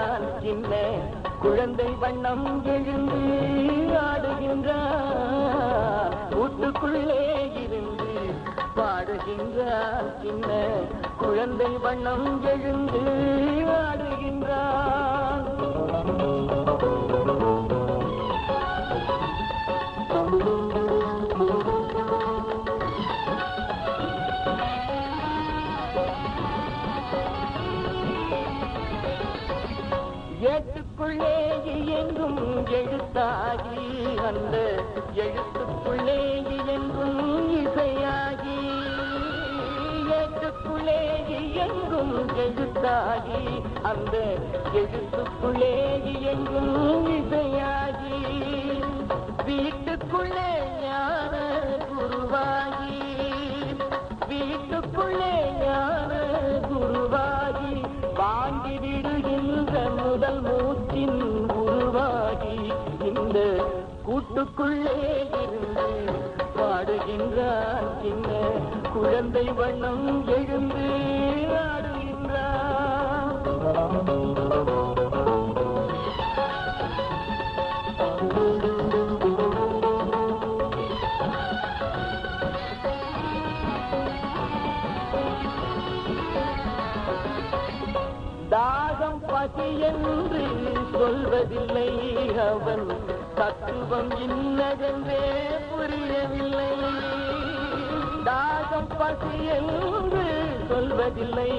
பாடுகின்றான் சின்ன குழந்தை வண்ணம் எழுந்து ஆடுகின்றான் வீட்டுக்குள்ளே இருந்து பாடுகின்றான் சின்ன குழந்தை வண்ணம் எழுந்து ஆடுகின்றான். ஏட்டுக்குள்ளே இயங்கும் எழுத்தாகி அந்த எழுத்துக்குள்ளே இயங்கும் இசையாகி ஏட்டுக்குள்ளே இயங்கும் எழுத்தாகி அந்த எழுத்துக்குள்ளே இயங்கும் இசையாகி வீட்டுக்குள்ளே ஞான குருவாகி வீட்டுக்குள்ளே ஞான குருவாகி வாங்கி விடுகின்ற முதல் மூச்சின் உருவாகி இந்த கூட்டுக்குள்ளே இருந்து பாடுகின்றான் சின்ன குழந்தை வண்ணம் எழுந்து ஆடுகின்றான். தாகம் பசி என்று சொல்வதில்லை அவன் தத்துவம் இன்னதென்றே புரியவில்லை. தாகம் பசி என்று சொல்வதில்லை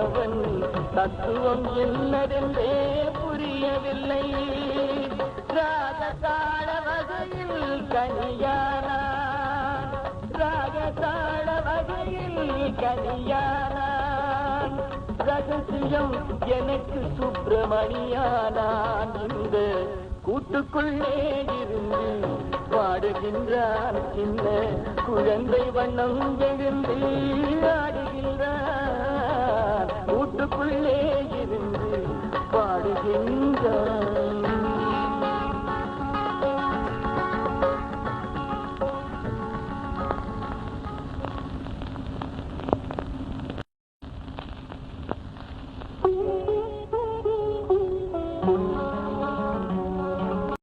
அவன் தத்துவம் என்னதென்றே புரியவில்லை. ராகதாள வகையில் கனியானான் ராகதாள வகையில் கனியானான் ரகசியம் எனக்கு சுப்பிரமணியானான் இந்த கூட்டுக்குள்ளே இருந்து பாடுகின்றான் சின்ன குழந்தை வண்ணம் எழுந்து ஆடுகின்றான் கூட்டுக்குள்ளே இருந்து